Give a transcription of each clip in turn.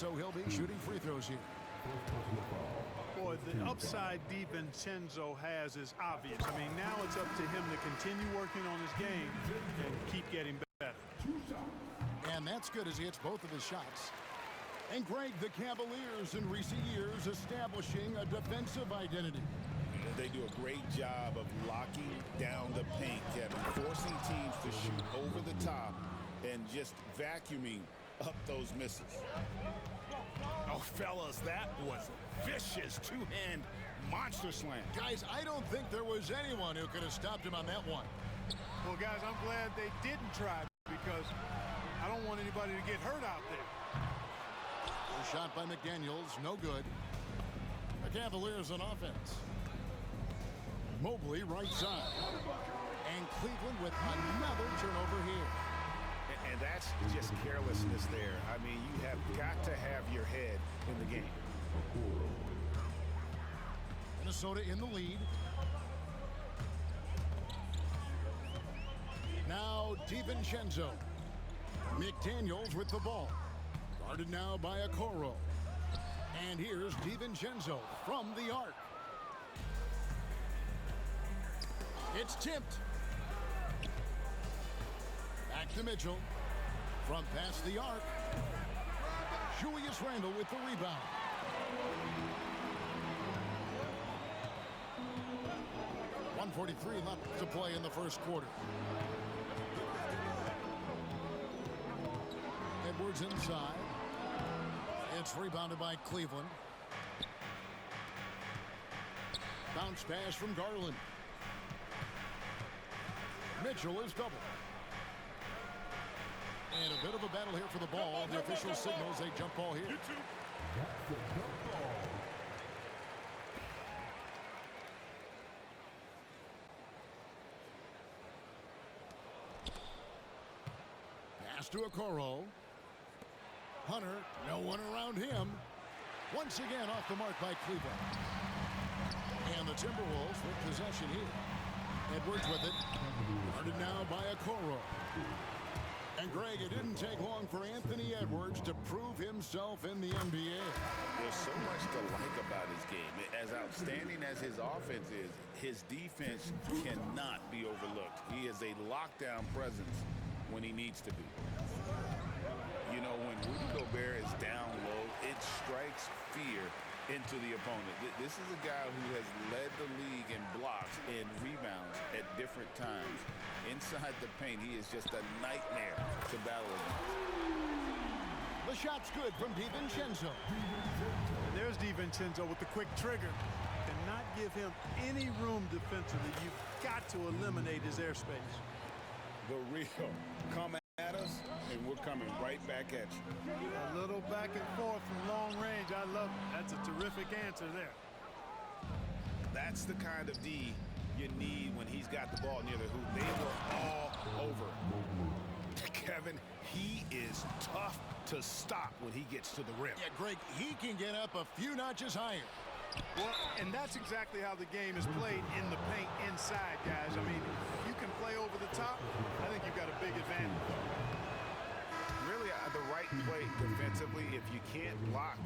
so he'll be shooting free throws here. Boy, the upside DiVincenzo has is obvious. I mean, now it's up to him to continue working on his game and keep getting better. And that's good as he hits both of his shots. And Greg, the Cavaliers in recent years establishing a defensive identity. They do a great job of locking down the paint, Kevin, forcing teams to shoot over the top and just vacuuming up those misses. Oh, fellas, that was vicious two-hand monster slam. Guys, I don't think there was anyone who could have stopped him on that one. Well, guys, I'm glad they didn't try because I don't want anybody to get hurt out there. A shot by McDaniels, no good. The Cavaliers on offense. Mobley right side. And Cleveland with another turnover here. And that's just carelessness there. I mean, you have got to have your head in the game. Minnesota in the lead. Now DiVincenzo. McDaniels with the ball. Guarded now by Okoro. And here's DiVincenzo from the arc. It's tipped. Back to Mitchell. From past the arc. Julius Randle with the rebound. .143 left to play in the first quarter. Edwards inside. It's rebounded by Cleveland. Bounce pass from Garland. Mitchell is double. And a bit of a battle here for the ball. The official signals a jump ball here. Pass to Okoro. Hunter, no one around him. Once again off the mark by Cleveland. And the Timberwolves with possession here. Edwards with it. Guarded now by Okoro. And Greg, it didn't take long for Anthony Edwards to prove himself in the NBA. There's so much to like about his game. As outstanding as his offense is, his defense cannot be overlooked. He is a lockdown presence when he needs to be. You know, when Rudy Gobert is down low, it strikes fear into the opponent. This is a guy who has led the league in blocks and rebounds at different times. Inside the paint, he is just a nightmare to battle against. The shot's good from DiVincenzo. There's DiVincenzo with the quick trigger. Cannot give him any room defensively. You've got to eliminate his airspace. The real come at us, and we're coming right back at you. A little back and forth from long range. I love it. That's a terrific answer there. That's the kind of D you need when he's got the ball near the hoop. They were all over. Kevin, he is tough to stop when he gets to the rim. Yeah, Greg, he can get up a few notches higher. Well, and that's exactly how the game is played in the paint inside, guys. I mean, you can play over the top. I think you've got a big advantage. Really, the right play defensively. If you can't block,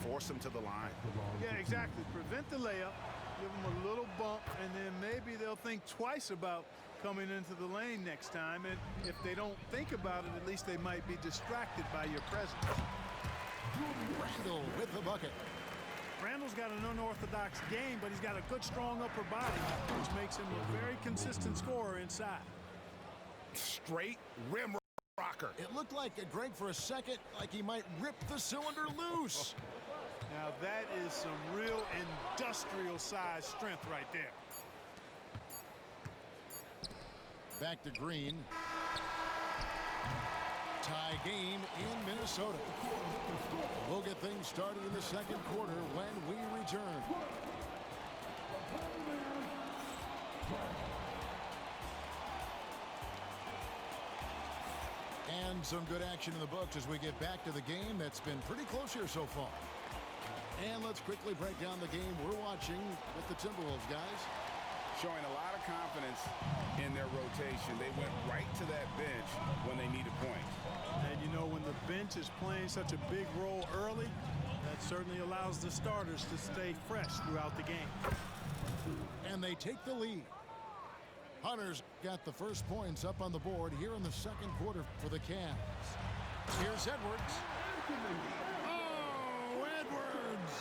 force him to the line. Yeah, exactly. Prevent the layup, give them a little bump, and then maybe they'll think twice about coming into the lane next time. And if they don't think about it, at least they might be distracted by your presence. Randle with the bucket. Randle's got an unorthodox game, but he's got a good, strong upper body, which makes him a very consistent scorer inside. Straight rim rocker. It looked like, Greg, for a second, like he might rip the cylinder loose. Now, that is some real industrial-sized strength right there. Back to Green. Tie game in Minnesota. We'll get things started in the second quarter when we return. And some good action in the books as we get back to the game that's been pretty close here so far. And let's quickly break down the game we're watching with the Timberwolves, guys. showing a lot of confidence in their rotation. They went right to that bench when they needed points. And you know, when the bench is playing such a big role early, that certainly allows the starters to stay fresh throughout the game. And they take the lead. Hunter's got the first points up on the board here in the second quarter for the Cavs. Here's Edwards. Oh, Edwards!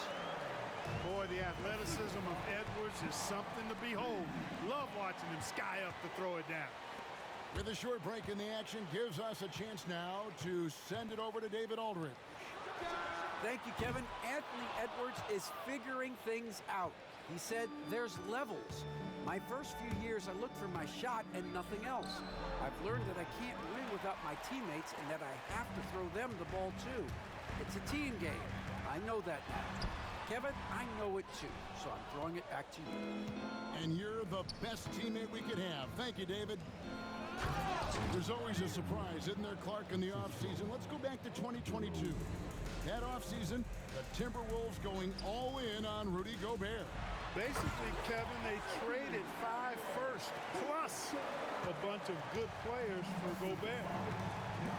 Boy, the athleticism of Edwards is something to behold. Love watching him sky up to throw it down. With a short break in the action, gives us a chance now to send it over to David Aldridge. Thank you, Kevin. Anthony Edwards is figuring things out. He said there's levels. My first few years, I looked for my shot and nothing else. I've learned that I can't win without my teammates and that I have to throw them the ball too. It's a team game. I know that now. Kevin, I know it too, so I'm throwing it back to you. And you're the best teammate we could have. Thank you, David. There's always a surprise, isn't there, Clark, in the offseason? Let's go back to 2022. That offseason, the Timberwolves going all in on Rudy Gobert. Basically, Kevin, they traded 5 firsts plus a bunch of good players for Gobert.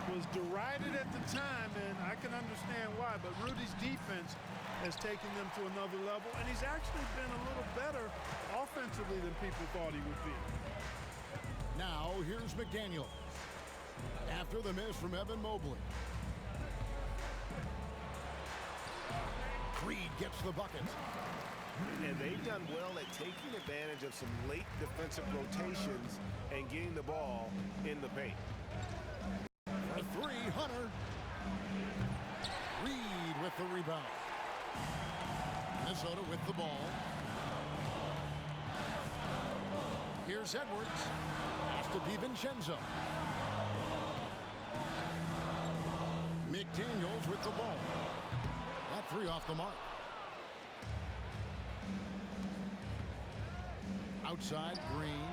It was derided at the time, and I can understand why, but Rudy's defense has taken them to another level, and he's actually been a little better offensively than people thought he would be. Now, here's McDaniel. After the miss from Evan Mobley. Reed gets the bucket. And they've done well at taking advantage of some late defensive rotations and getting the ball in the paint. For three, Hunter. Reed with the rebound. Minnesota with the ball. Here's Edwards. Pass to DiVincenzo. McDaniels with the ball. That three off the mark. Outside, Green.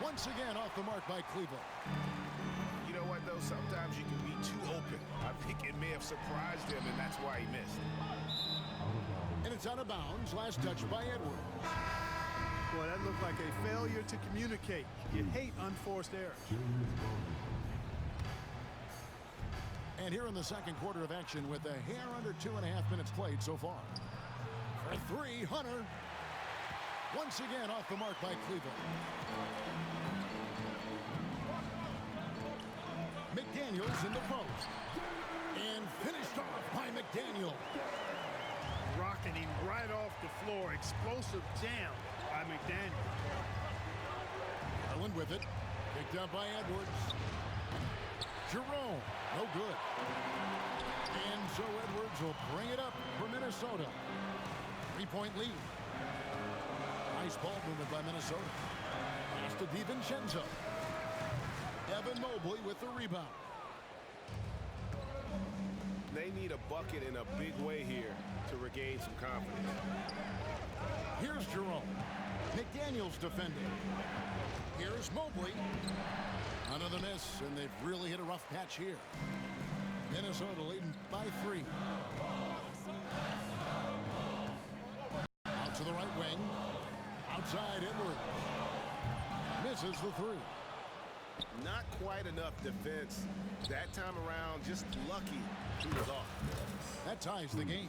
Once again off the mark by Cleveland. You know what, though? Sometimes you can be too open. I think it may have surprised him, and that's why he missed. And it's out of bounds. Last touch by Edwards. Boy, that looked like a failure to communicate. You hate unforced errors. And here in the second quarter of action with a hair under 2.5 minutes played so far. For three, Hunter. Once again off the mark by Cleveland. McDaniels in the post. And finished off by McDaniel. Rocketing right off the floor. Explosive jam by McDaniel. Allen with it. Picked up by Edwards. Jerome. No good. And so Edwards will bring it up for Minnesota. 3-point lead. Nice ball movement by Minnesota. Pass to DiVincenzo. Evan Mobley with the rebound. They need a bucket in a big way here to regain some confidence. Here's Jerome. McDaniels defending. Here's Mobley. Another miss, and they've really hit a rough patch here. Minnesota leading by 3. Out to the right wing. Outside Edwards. Misses the 3. Not quite enough defense that time around. Just lucky he was off. That ties the game.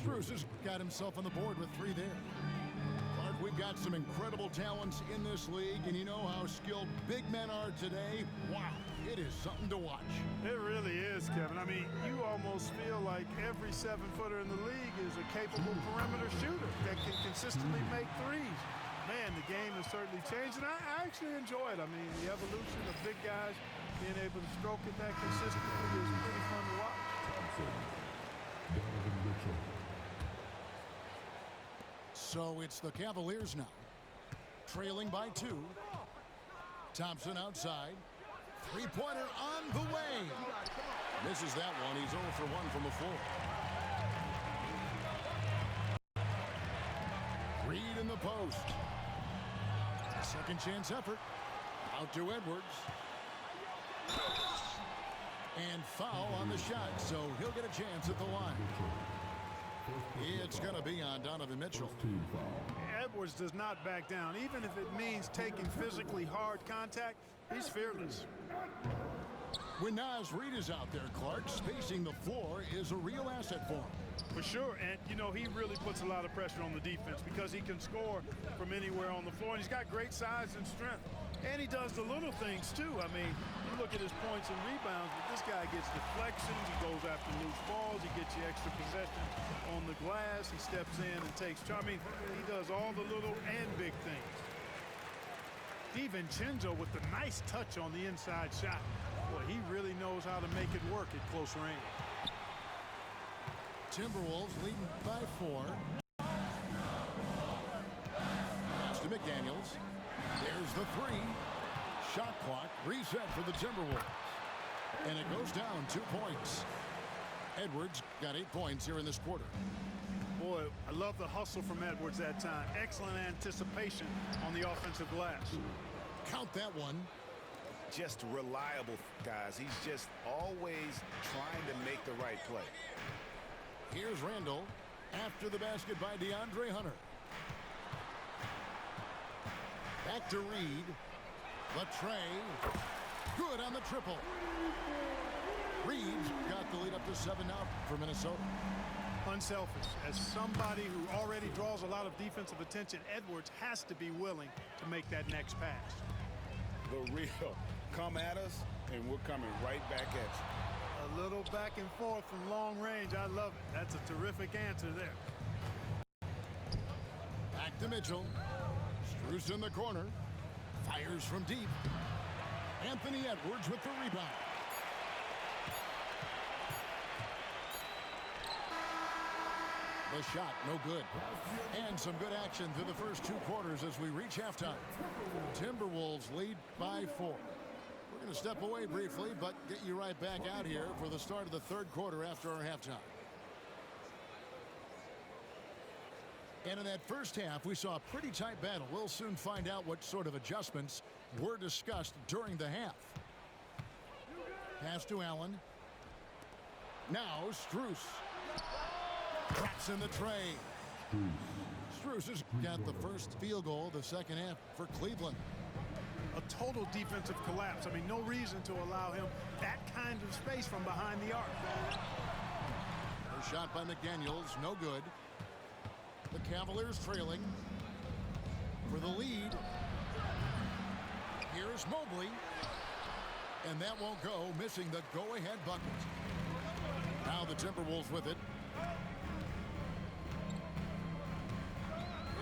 Strus has got himself on the board with 3 there. Clark, we've got some incredible talents in this league, and you know how skilled big men are today. Wow, it is something to watch. It really is, Kevin. I mean, you almost feel like every 7-footer in the league is a capable perimeter shooter that can consistently make threes. Man, the game has certainly changed, and I actually enjoy it. I mean, the evolution of big guys being able to stroke it that consistently is pretty fun to watch. So it's the Cavaliers now, trailing by 2. Thompson outside. 3-pointer on the way. Misses that one. He's 0 for 1 from the floor. Reed in the post. Second chance effort. Out to Edwards. And foul on the shot, so he'll get a chance at the line. It's going to be on Donovan Mitchell. Edwards does not back down. Even if it means taking physically hard contact, he's fearless. When Naz Reid is out there, Clark, spacing the floor is a real asset for him. For sure, and you know, he really puts a lot of pressure on the defense because he can score from anywhere on the floor, and he's got great size and strength. And he does the little things too. I mean, you look at his points and rebounds, but this guy gets deflections, he goes after loose balls, he gets you extra possession on the glass, he steps in and takes charge. I mean, he does all the little and big things. DiVincenzo with the nice touch on the inside shot. Boy, he really knows how to make it work at close range. Timberwolves leading by 4. Pass to McDaniels. There's the 3. Shot clock reset for the Timberwolves. And it goes down 2 points. Edwards got 8 points here in this quarter. Boy, I love the hustle from Edwards that time. Excellent anticipation on the offensive glass. Count that one. Just reliable, guys. He's just always trying to make the right play. Here's Randall after the basket by DeAndre Hunter. Back to Reed. The tray. Good on the triple. Reed's got the lead up to 7 now for Minnesota. Unselfish. As somebody who already draws a lot of defensive attention, Edwards has to be willing to make that next pass. The real. Come at us, and we're coming right back at you. A little back and forth from long range. I love it. That's a terrific answer there. Back to Mitchell. Strus in the corner. Fires from deep. Anthony Edwards with the rebound. The shot, no good. And some good action through the first 2 quarters as we reach halftime. Timberwolves lead by 4. We're going to step away briefly, but get you right back out here for the start of the 3rd quarter after our halftime. And in that first half, we saw a pretty tight battle. We'll soon find out what sort of adjustments were discussed during the half. Pass to Allen. Now Strus. Traps in the tray. Strus has got the first field of the second half for Cleveland. A total defensive collapse. I mean, no reason to allow him that kind of space from behind the arc. A shot by McDaniels, no good. The Cavaliers trailing for the lead. Here's Mobley. And that won't go, missing the go-ahead bucket. Now the Timberwolves with it.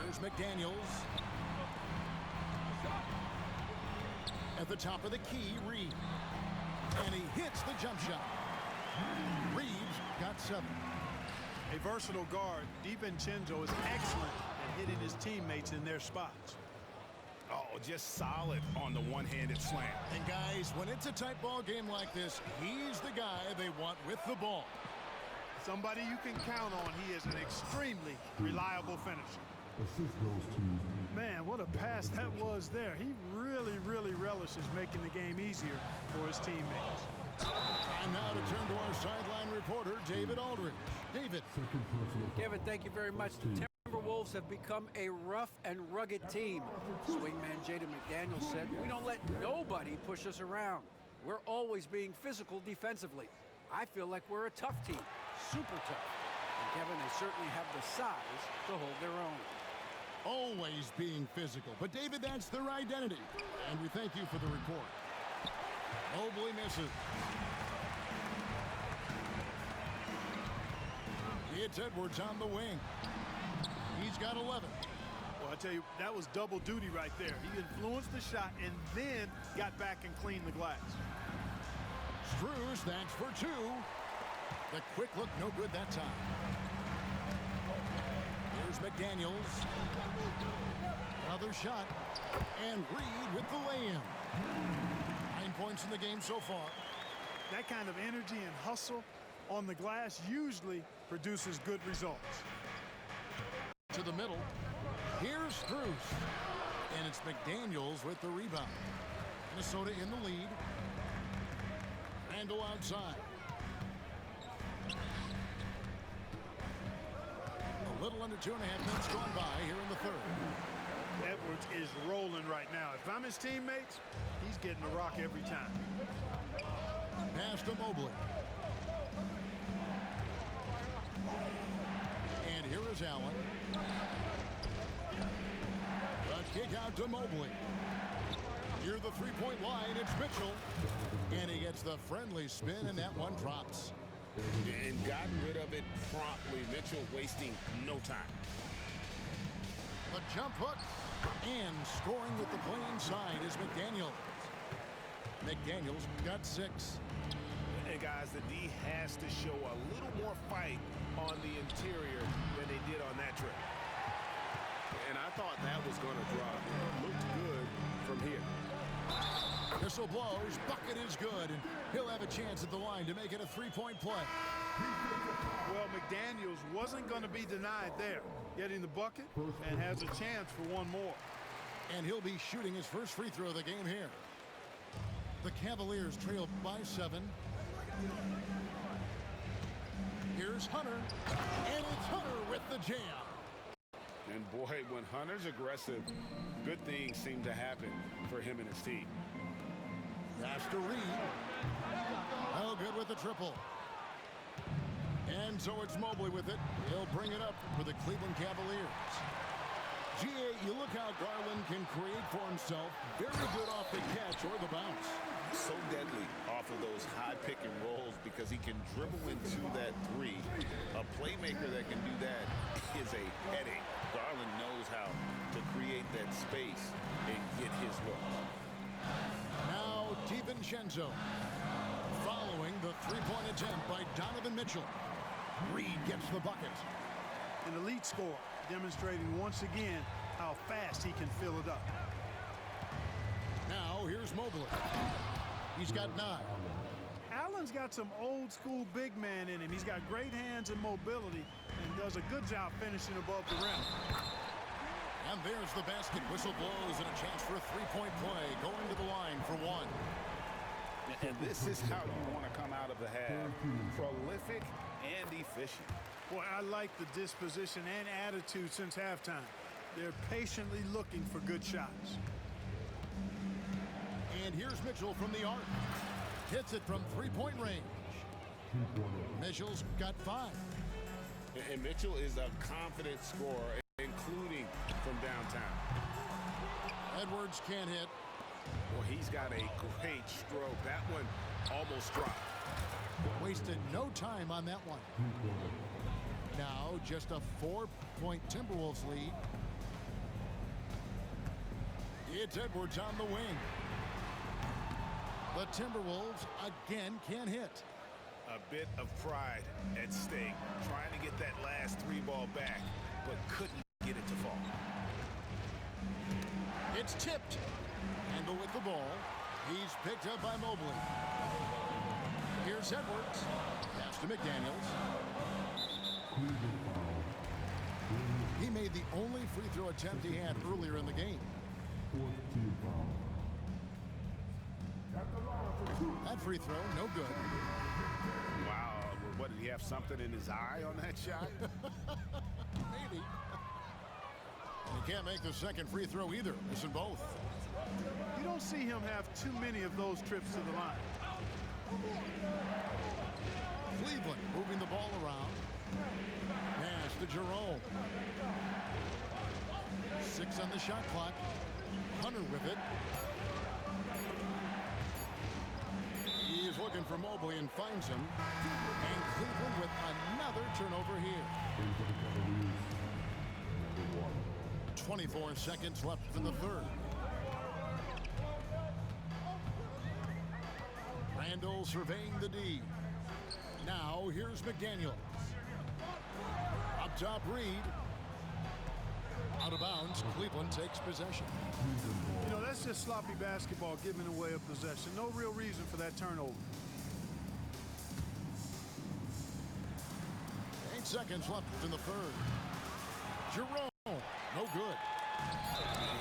Here's McDaniels. At the top of the key, Reed. And he hits the jump shot. Reeves got 7. A versatile guard, DiVincenzo is excellent at hitting his teammates in their spots. Oh, just solid on the one-handed slam. And guys, when it's a tight ball game like this, he's the guy they want with the ball. Somebody you can count on. He is an extremely reliable finisher. Man, what a pass that was there. He really relishes making the game easier for his teammates. And now to turn to our sideline reporter, David Aldridge. David. Kevin, thank you very much. The Timberwolves have become a rough and rugged team. Swingman Jaden McDaniels said, "We don't let nobody push us around. We're always being physical defensively. I feel like we're a tough team, super tough." And Kevin, they certainly have the size to hold their own. Always being physical. But David, that's their identity. And we thank you for the report. Mobley misses. It's Edwards on the wing. He's got 11. Well, I tell you, that was double duty right there. He influenced the shot and then got back and cleaned the glass. Strus, that's for 2. The quick look, no good that time. Here's McDaniels. Another shot. And Reed with the lay-in. 9 points in the game so far. That kind of energy and hustle on the glass usually produces good results. To the middle. Here's Strus. And it's McDaniels with the rebound. Minnesota in the lead. Randall outside. little under 2.5 minutes gone by here in the third. Edwards is rolling right now. If I'm his teammates, he's getting the rock every time. Pass to Mobley. And here is Allen. The kick out to Mobley. Near the three-point line, it's Mitchell. And he gets the friendly spin, and that one drops. And got rid of it promptly. Mitchell wasting no time. The jump hook. And scoring with the play inside is McDaniels. McDaniels got 6. And guys, the D has to show a little more fight on the interior than they did on that trip. And I thought that was going to drop. Looked good from here. Whistle blows, bucket is good, and he'll have a chance at the line to make it a three-point play. Well, McDaniels wasn't going to be denied there. Getting the bucket and has a chance for one more. And he'll be shooting his first free throw of the game here. The Cavaliers trail by 7. Here's Hunter, and it's Hunter with the jam. And boy, when Hunter's aggressive, good things seem to happen for him and his team. Pass to Reed. Oh, good with the triple. And so it's Mobley with it. He'll bring it up for the Cleveland Cavaliers. G.A., you look how Garland can create for himself. Very good off the catch or the bounce. So deadly off of those high pick and rolls because he can dribble into that three. A playmaker that can do that is a headache. Garland knows how to create that space and get his look. Now DiVincenzo following the three-point attempt by Donovan Mitchell. Reed gets the bucket. An elite scorer, demonstrating once again how fast he can fill it up. Now here's Mobley. He's got 9. Allen's got some old school big man in him. He's got great hands and mobility and does a good job finishing above the rim. And there's the basket. Whistle blows and a chance for a three-point play. Going to the line for 1. And this is how you want to come out of the half. Prolific and efficient. Boy, I like the disposition and attitude since halftime. They're patiently looking for good shots. And here's Mitchell from the arc. Hits it from three-point range. Mitchell's got 5. And Mitchell is a confident scorer, including from downtown. Edwards can't hit. Well, he's got a great stroke. That one almost dropped. Wasted no time on that one. Now just a 4-point Timberwolves lead. It's Edwards on the wing. The Timberwolves again can't hit. A bit of pride at stake, trying to get that last 3 ball back, but couldn't get it to fall. It's tipped. Handle with the ball. He's picked up by Mobley. Here's Edwards. Pass to McDaniels. He made the only free throw attempt he had earlier in the game. That free throw, no good. Wow, what, did he have something in his eye on that shot? Maybe. He can't make the second free throw either. Missing both. You don't see him have too many of those trips to the line. Cleveland moving the ball around. Pass to Jerome. 6 on the shot clock. Hunter with it. He is looking for Mobley and finds him. And Cleveland with another turnover here. 24 seconds left in the third. Randall surveying the D. Now here's McDaniels. Up top, Reed. Out of bounds. Cleveland takes possession. You know, that's just sloppy basketball, giving away a possession. No real reason for that turnover. 8 seconds left in the third. Jerome. No good.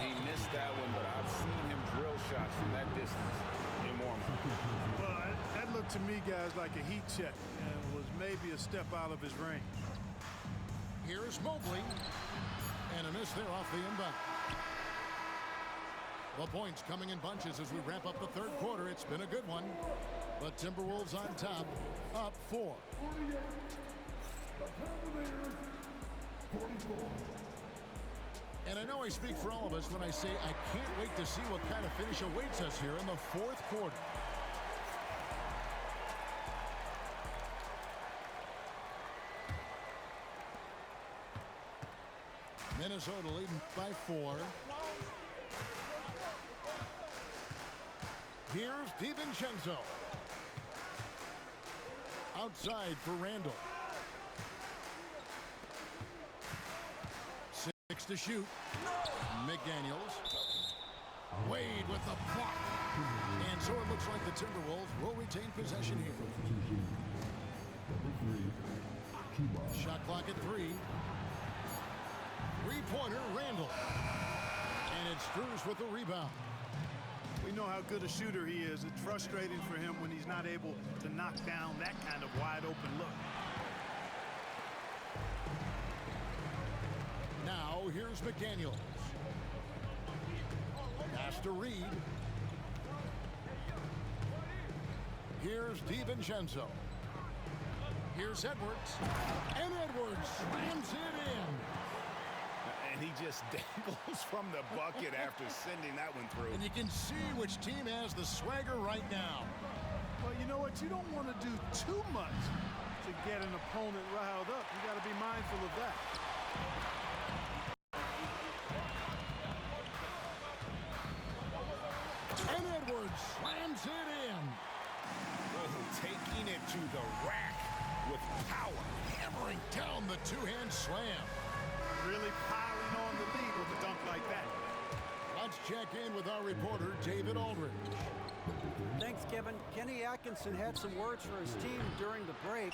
He missed that one, but I've seen him drill shots from that distance in warm-up. Well, that looked to me, guys, like a heat check and was maybe a step out of his range. Here's Mobley. And a miss there off the inbound. The points coming in bunches as we wrap up the third quarter. It's been a good one. But Timberwolves on top, up 4. And I know I speak for all of us when I say I can't wait to see what kind of finish awaits us here in the fourth quarter. Minnesota leading by 4. Here's DiVincenzo. Outside for Randall. 6 to shoot. McDaniels. Wade with the block. And so it looks like the Timberwolves will retain possession here. Shot clock at 3. Three-pointer, Randall. And it's Strus with the rebound. We know how good a shooter he is. It's frustrating for him when he's not able to knock down that kind of wide-open look. Now, here's McDaniels. Pass to Reed. Here's DiVincenzo. Here's Edwards. And Edwards slams it in. And he just dangles from the bucket after sending that one through. And you can see which team has the swagger right now. Well, you know what? You don't want to do too much to get an opponent riled up. You got to be mindful of that. And Edwards slams it in. Oh, taking it to the rack with power. Hammering down the two-hand slam. Really piling on the lead with a dunk like that. Let's check in with our reporter, David Aldridge. Thanks, Kevin. Kenny Atkinson had some words for his team during the break.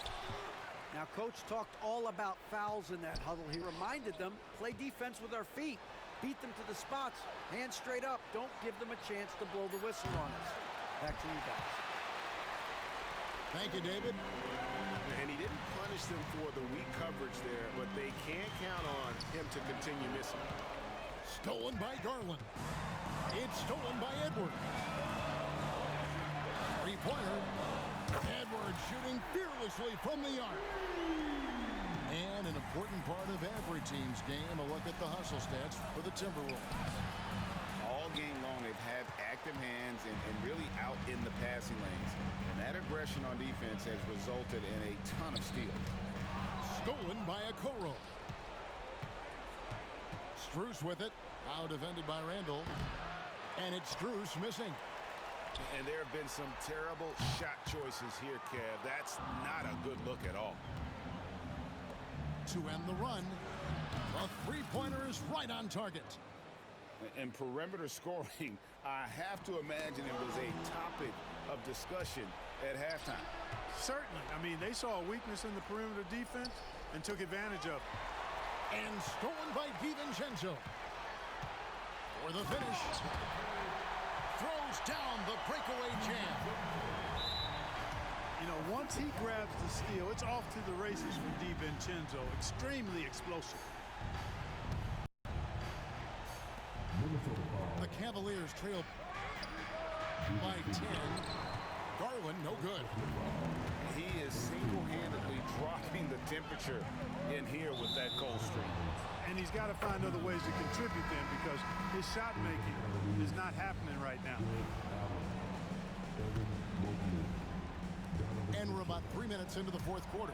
Now, Coach talked all about fouls in that huddle. He reminded them, play defense with our feet. Beat them to the spots. Hands straight up. Don't give them a chance to blow the whistle on us. Back to you guys. Thank you, David. And he didn't punish them for the weak coverage there, but they can't count on him to continue missing. Stolen by Garland. It's stolen by Edwards. Three-pointer. Edwards shooting fearlessly from the arc. And an important part of every team's game, a look at the hustle stats for the Timberwolves. All game long, they've had active hands and really out in the passing lanes. And that aggression on defense has resulted in a ton of steals. Stolen by Okoro. Strus with it. Now defended by Randall. And it's Strus missing. And there have been some terrible shot choices here, Kev. That's not a good look at all. To end the run, the three-pointer is right on target. And perimeter scoring, I have to imagine it was a topic of discussion at halftime. Certainly. I mean, they saw a weakness in the perimeter defense and took advantage of it. And stolen by DiVincenzo. For the finish. Throws down the breakaway jam. You know, once he grabs the steal, it's off to the races for DiVincenzo. Extremely explosive. The Cavaliers trail by 10. Garland, no good. He is single-handedly dropping the temperature in here with that cold streak. And he's got to find other ways to contribute then, because his shot making is not happening right now. And we're about 3 minutes into the fourth quarter.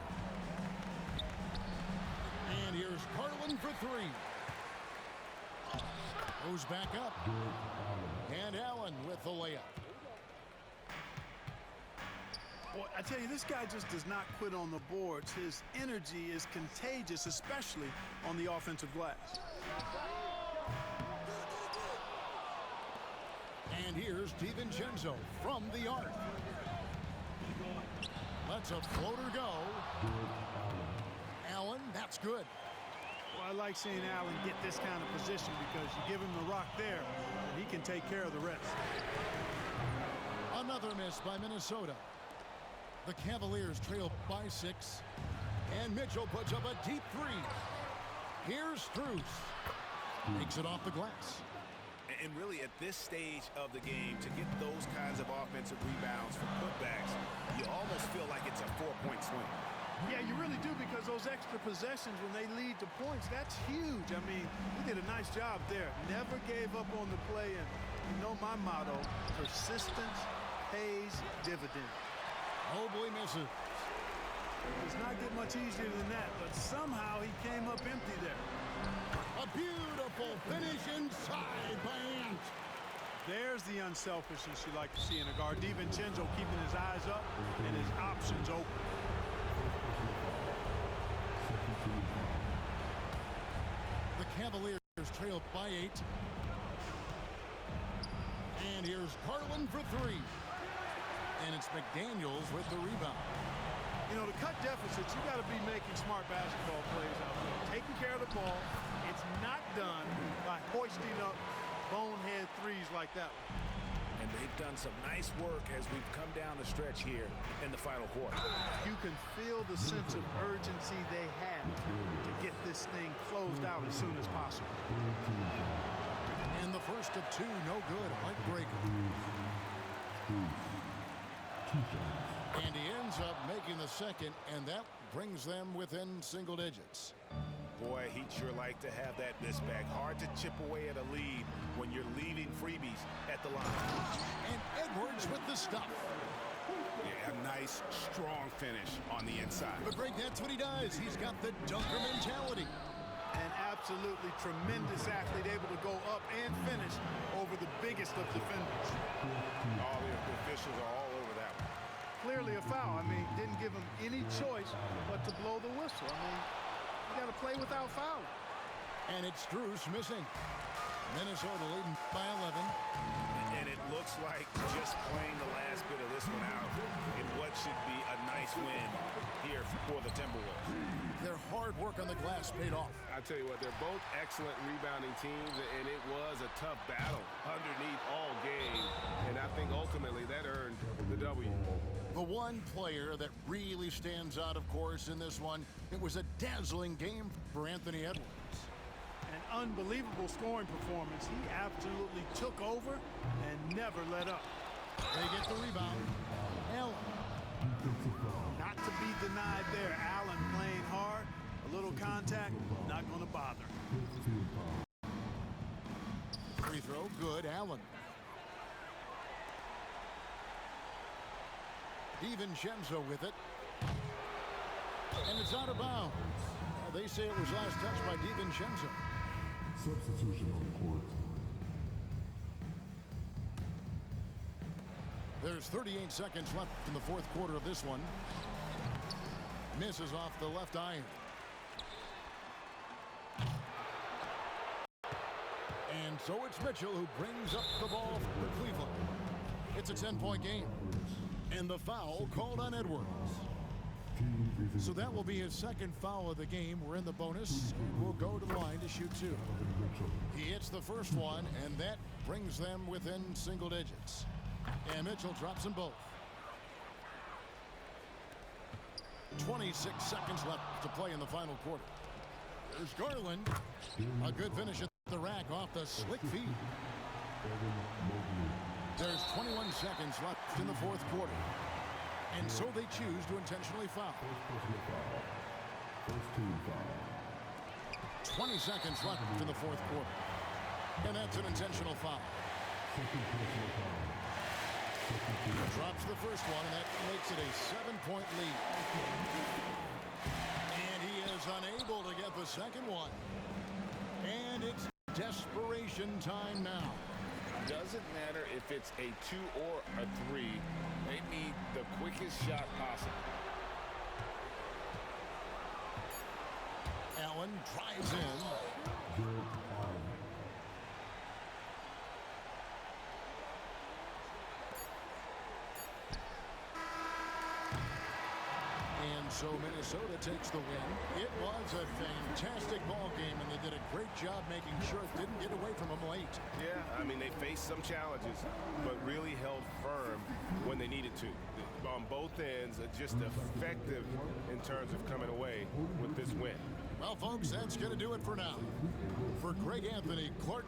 And here's Garland for 3. Goes back up. And Allen with the layup. Boy, I tell you, this guy just does not quit on the boards. His energy is contagious, especially on the offensive glass. And here's DiVincenzo from the arc. Lets a floater go. Allen, that's good. Well, I like seeing Allen get this kind of position because you give him the rock there, and he can take care of the rest. Another miss by Minnesota. The Cavaliers trail by 6. And Mitchell puts up a deep 3. Here's Strus. Takes it off the glass. And really, at this stage of the game, to get those kinds of offensive rebounds from putbacks, you almost feel like it's a 4-point swing. Yeah, you really do, because those extra possessions, when they lead to points, that's huge. I mean, he did a nice job there. Never gave up on the play, and you know my motto, persistence pays dividends. Mobley misses. It does not get much easier than that, but somehow he came up empty there. A beautiful finish inside by Ant. There's the unselfishness you like to see in a guard. DiVincenzo keeping his eyes up and his options open. The Cavaliers trail by 8. And here's Garland for 3. And it's McDaniels with the rebound. You know, to cut deficits, you got to be making smart basketball plays out there. Taking care of the ball. It's not done by hoisting up bonehead threes like that one. And they've done some nice work as we've come down the stretch here in the final quarter. You can feel the sense of urgency they have to get this thing closed out as soon as possible. And the first of 2, no good. Heartbreaker. And he ends up making the second, and that brings them within single digits. Boy, he'd sure like to have that miss back. Hard to chip away at a lead when you're leaving freebies at the line. And Edwards with the stuff. Yeah, a nice, strong finish on the inside. But Greg, that's what he does. He's got the dunker mentality. An absolutely tremendous athlete, able to go up and finish over the biggest of defenders. All the officials are all over that one. Clearly a foul. I mean, didn't give him any choice but to blow the whistle. I mean, you got to play without fouling. And it's Strus missing. Minnesota leading by 11. And it looks like just playing the last bit of this one out in what should be a nice win here for the Timberwolves. Their hard work on the glass paid off. I tell you what, they're both excellent rebounding teams, and it was a tough battle underneath all game. And I think ultimately that earned the W. The one player that really stands out, of course, in this one, it was a dazzling game for Anthony Edwards. An unbelievable scoring performance. He absolutely took over and never let up. They get the rebound. Allen. Not to be denied there. Allen playing hard. A little contact, not going to bother. Free throw, good. Allen. DiVincenzo with it. And it's out of bounds. They say it was last touched by DiVincenzo. Substitution on the court. There's 38 seconds left in the fourth quarter of this one. Misses off the left iron. And so it's Mitchell who brings up the ball for Cleveland. It's a 10-point game. And the foul called on Edwards. So that will be his second foul of the game. We're in the bonus. We'll go to the line to shoot 2. He hits the first one, and that brings them within single digits. And Mitchell drops them both. 26 seconds left to play in the final quarter. There's Garland. A good finish at the rack off the slick feed. There's 21 seconds left in the fourth quarter. And so they choose to intentionally foul. 20 seconds left in the fourth quarter. And that's an intentional foul. Drops the first one, and that makes it a 7-point lead. And he is unable to get the second one. And it's desperation time now. Doesn't matter if it's a 2 or a 3. They need the quickest shot possible. Allen drives in. And so Minnesota takes the win. It was a fantastic ball game, and they did a great job making sure it didn't get away from them late. Yeah, I mean, they faced some challenges, but really held firm when they needed to. On both ends, just effective in terms of coming away with this win. Well, folks, that's going to do it for now. For Greg Anthony, Clark